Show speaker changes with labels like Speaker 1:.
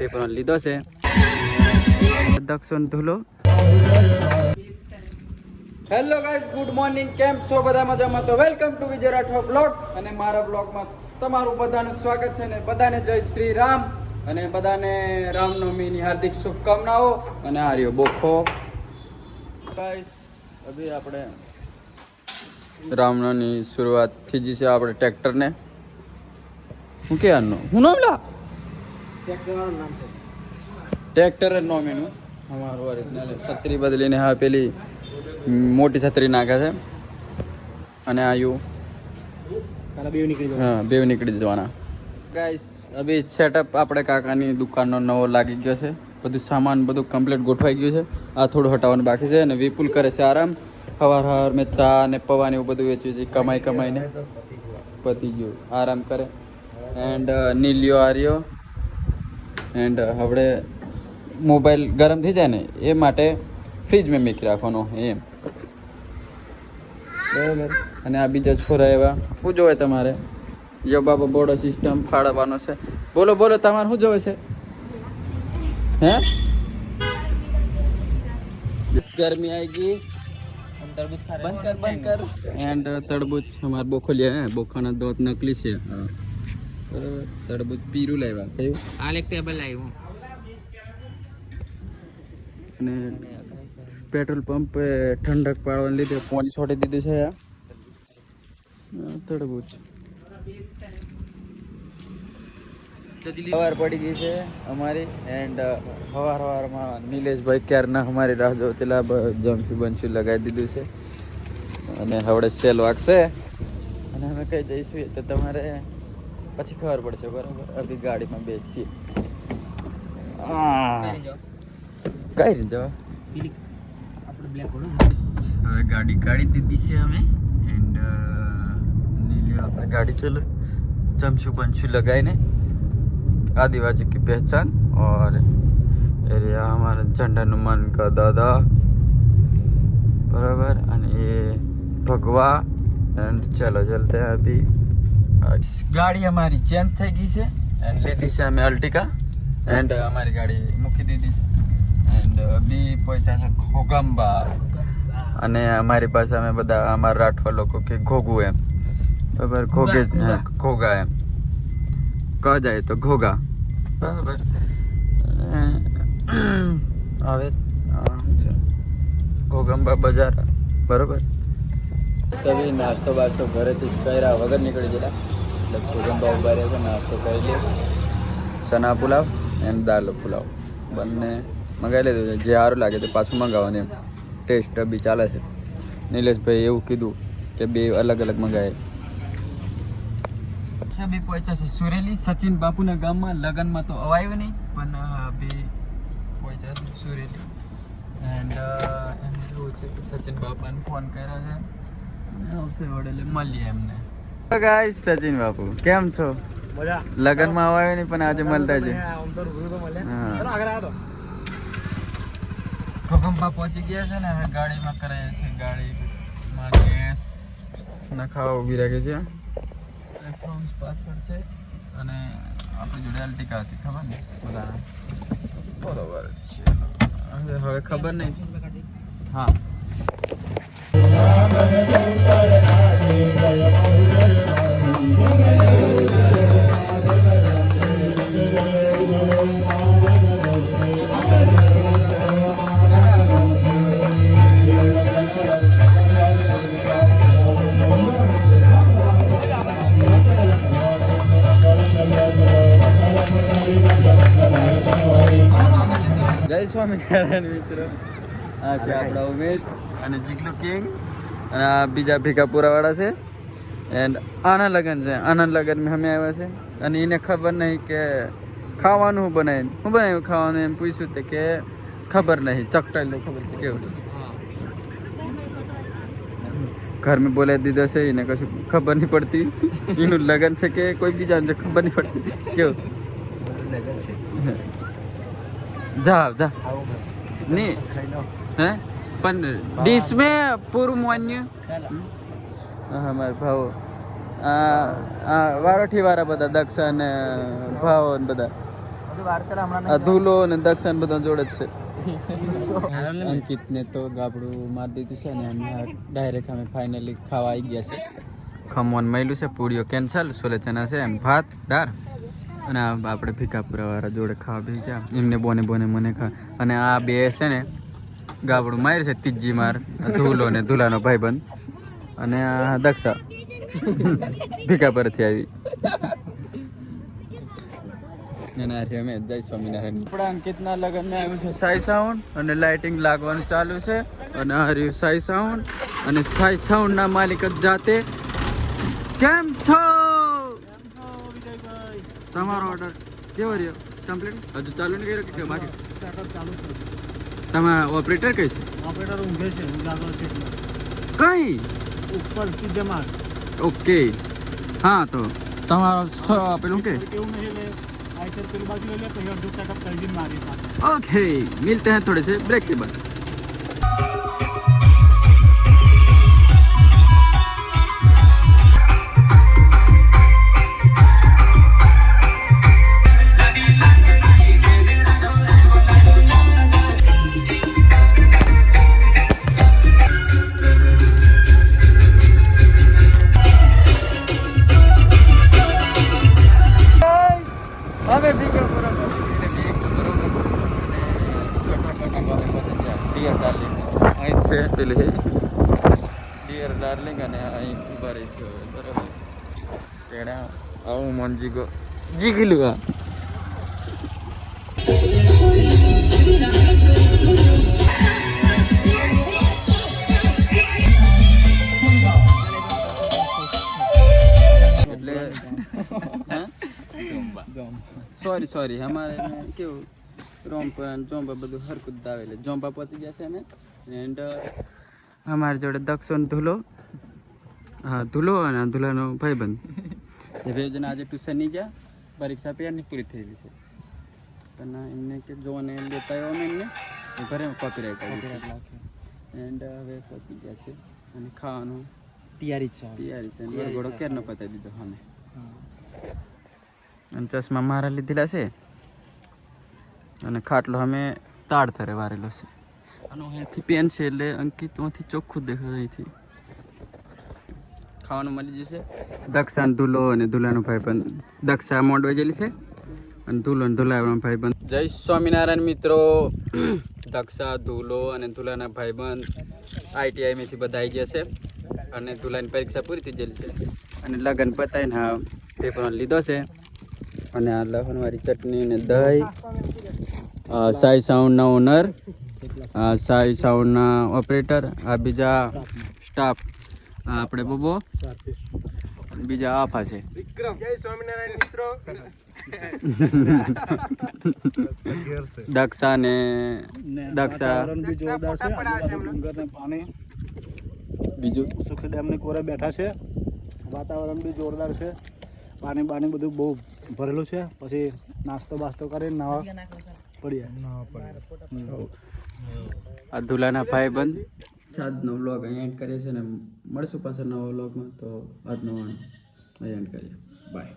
Speaker 1: Paper લીધો છે દક્ષન ધુલો. Hello guys, good morning. કેમ છો બધા? મજામાં? તો welcome to Vijay Rathwa blog. અને મારા બ્લોગમાં તમારું બધાનું સ્વાગત છે. અને બધાને જય શ્રી રામ અને બધાને રામનવમીની હાર્દિક શુભકામનાઓ. અને આ રહ્યો બોખો ગાઈઝ. અભી આપણે રામનવમીની શરૂઆત થઈ ગઈ છે. આપણે ટ્રેક્ટરને શું કે હું નામ લા ટ્રેક્ટર જ નામ એનું અમારું છત્રી બદલીને હા પેલી મોટી છત્રી નાખે છે. અને આયુ હા બેવ નીકળી જવાના. ગાઈસ અભી સેટઅપ આપણે કાકાની દુકાનનો નવો લાગી ગયો છે. બધું સામાન બધું કમ્પ્લીટ ગોઠવાઈ ગયું છે. આ થોડું હટાવવાનું બાકી છે. અને વિપુલ કરે છે આરામ. સવાર મેં ચા ને પૌવા ને એવું બધું વેચ્યું છે. કમાઈને પતી ગયું, આરામ કરે. એન્ડ નીલિયો આર્યો એન્ડ હવે મોબાઈલ ગરમ થઈ જાય ને એ માટે ફ્રીજમાં મૂકી રાખવાનો એમ, બરાબર. અને આ બીજા છોરા એવા શું જોવે તમારે? જો બાબા બોર્ડ સિસ્ટમ ફાળવવાનો છે. બોલો બોલો, તમારે શું જોવે છે? હે ગરમી આવી ગઈ. બંધ કર. એન્ડ તરબૂચ અમારે બોખો લે હે. બોખાના દોત નકલી છે. બરાબર. તરબૂચ પીરું લાવ્યા. કયું? આ એક ટેબલ લાવ્યું. અને પેટ્રોલ પંપ ઠંડક પાડવાને લીધે પાણી છોડી દીધું છે. તરબૂચ સવાર પડી ગઈ છે અમારી. એન્ડ સવારમાં નિલેશભાઈ ક્યારના અમારી રાહ જોતેલા જમસી બનસી લગાવી દીધું છે. અને હવે સેલ વાગશે અને અમે કઈ જઈશું તો તમારે પછી ખબર પડશે, બરાબર. અભી ગાડીમાં બેસીએ. કઈ રીતે જવા? હવે ગાડી કાઢી દીધી છે અમે. એન્ડ નીલી આપણે ગાડી ચલો જમશું બનશું लगाઈને. आदिवासी की पहचान और एरिया हमारा झंडा नुमान का दादा, बराबर. અને ये भगवा. एंड चलो चलते हैं अभी. गाड़ी हमारी चेंज થઈ ગઈ છે. એન્ડ લીધી છે અમે અલ્ટિકા. એન્ડ અમારી ગાડી મૂકી દીધી છે. એન્ડ અભી પહોંચ્યા છે ઘોગંબા. અને અમારી પાસે અમે બધા અમારા રાઠવા લોકો કે ઘોગું એમ, બરાબર. ઘોગે ઘોગા એમ કહા જાય તો ઘોગા, બરાબર. હવે ઘોગંબા બજાર, બરાબર. સભી નાસ્તો બાસ્તો ઘરેથી કર્યા વગર નીકળી ગયેલા. એટલે ઘોગંબા ઉભા રહ્યા છે. નાસ્તો કરી લે. ચના પુલાવ એન્ડ દાલ પુલાવ બંને મંગાવી લીધું છે. જે સારું લાગે તે પાછું મંગાવવાનું એમ. ટેસ્ટ બી ચાલે છે. નિલેશભાઈ એવું કીધું કે બે અલગ અલગ મંગાવે. બી પહોંચ્યા છે સુરેલી. સચિન બાપુના ગામમાં લગ્નમાં તો અવાયું નહીં, પણ બી પહોંચ્યા છે સુરેલી. એન્ડ એમ એવું છે કે સચિન બાપાને ફોન કર્યો છે, આવશે વડે મળીએ એમને. ગાઈસ સચિન બાપુ કેમ છો? લગ્નમાં અવાયું નહીં પણ આજે મળતા છે. ઘોગંબા પહોંચી ગયા છે ને હવે ગાડીમાં કરાય છે. ગાડીમાં ગેસ નખાવા ઊભી રાખે છે. ફોર્મ્સ પાછળ છે. અને આપણી જોડે અલ્ટિકા હતી, ખબર ને બધા, બરોબર છે. હવે ખબર નહીં. હા જય સ્વામિનારાયણ મિત્રો. આ છે આપણા ઉમેશ અને જીગલુ કિંગ. અને આ બીજા ભીખાપુરા વાળા છે. એન્ડ આના લગ્ન છે. આના લગ્નમાં અમે આવ્યા છે. અને એને ખબર નહીં કે ખાવાનું શું બનાવ્યું ખાવાનું એમ પૂછ્યું તે કે ખબર નહીં. ચકટાઈ ખબર છે કેવું ઘર મેં બોલાવી દીધો છે. એને કશું ખબર નહીં પડતી એનું લગ્ન છે કે કોઈ બીજા છે ખબર નહીં પડતી. કેવું લગ્ન છે? જા જા નહીં હે પણ ડીશ મેં પૂરું માન્યું. હા મારા ભાવ વારોઠી વાળા બધા દક્ષ અને ભાવ બધા આ ધૂલો ને દક્ષિણ બધા જોડે જ છે. અંકિત ને તો ગાબડું મારી દીધું છે ને અમે ડાયરેક્ટ અમે ફાઇનલી ખાવા આવી ગયા છે. ખમણ મળ્યું છે, પૂરીઓ કેન્સલ, સોલે ચના છે, ભાત દાળ અને આપણે ભીખાપુરા વાળા જોડે ખાવા બી છે. એમને બોને મને ખા અને આ બે છે ને ગાબડું માર્યું છે, ત્રીજી માર ધૂલો ને ધૂલાનો ભાઈબંધ અને આ દક્ષા ભીખાપુરાથી આવી. અમે જય સ્વામિનારાયણ. આપણા અંકિતના લગ્નમાં આવ્યું છે સાઈ સાઉન્ડ અને લાઇટિંગ લાગવાનું ચાલુ છે અને આ રહ્યું સાઈ સાઉન્ડ અને સાઈ સાઉન્ડના માલિક જ જાતે. કેમ છો તમારો ઓર્ડર કેવો રહ્યો? કમ્પ્લીટ હજુ ચાલુ નહીં કર્યો કે બાકી? સેટઅપ ચાલુ છે. તમારા ઓપરેટર કઈ છે? ઓપરેટર ઊંઘે છે, ઉજાગર છે. કઈ ઉપર કી જમા. ઓકે હા, તો તમારો પેલું કે કેવું નહીં લે ऐसे पेल बाजू ले ले तो यार दूसरा कप कर दिन मारे पास. ओके मिलते हैं थोड़े से ब्रेक के बाद. હવે ભીખાપુરા ડિયર ડાર્લિંગ અહીં છે પેલી ડિયર ડાર્લિંગ અને અહીં ઉભા રહી છે બરાબર. તેડા આવું મન જીગલું આ એટલે સોરી અમારે કેવું રોમપા જોમ્બા બધું હરકું દાવેલે જોમ્બા પતી જશે અમે એન્ડ અમારી જોડે દક્ષોન ધૂલો, હા ધૂલો અને ધૂલાનો ભાઈબંધ રેજન આજે ટ્યુશન નહીં ગયા, પરીક્ષા પેરની પૂરી થયેલી છે પણ એમને કે જોને લેતા આવ્યો અમે એમને ઘરે કોપીરાઇટ એન્ડ હવે પહોંચી ગયા છે અને ખાવાનું તૈયારી છે ઘોડો ક્યારનો પતાવી દીધો અમે અને ચશ્મા મારા લીધેલા છે અને ખાટલો અમે તાડ થરે વારેલો છે. આનો અહીંથી પેન છે એટલે અંકિત અહીંથી ચોખ્ખું દેખાય. અહીંથી ખાવાનું મળી જશે. દક્ષા ધૂલો અને ધૂલાનો ભાઈબંધ. દક્ષા મોડવા જેલી છે અને ધૂલો અને ધૂલાનો ભાઈબંધ. જય સ્વામિનારાયણ મિત્રો. દક્ષા ધૂલો અને ધૂલાના ભાઈબંધ ITI બધા આવી ગયા છે અને ધૂલાની પરીક્ષા પૂરી થઈ ગયેલી છે અને લગ્ન પતાવીને હા પેપર લીધો છે અને આ લસણવાળી ચટણી ને દહીં, સાઈ સાઉન્ડના ઓનર, સાઈ સાઉન્ડના ઓપરેટર, આ બીજા સ્ટાફ, આપણે બોબો, બીજા આફા છે. જય સ્વામિનારાયણ મિત્રો. દક્ષા ને દક્ષા બીજું સુખી ડેમની કોરે બેઠા છે. વાતાવરણ બી જોરદાર છે. પાણી બધું બહુ ભરેલું છે. પછી નાસ્તો બાસ્તો કરીને નાવા પડીએ. આ ધૂલાના ભાઈબંધ. આજનો વ્લોગ અહીં એન્ડ કરીએ છીએ ને મળશું પાછળ નવા વ્લોગમાં. તો આજનો એન્ડ કરીએ. બાય.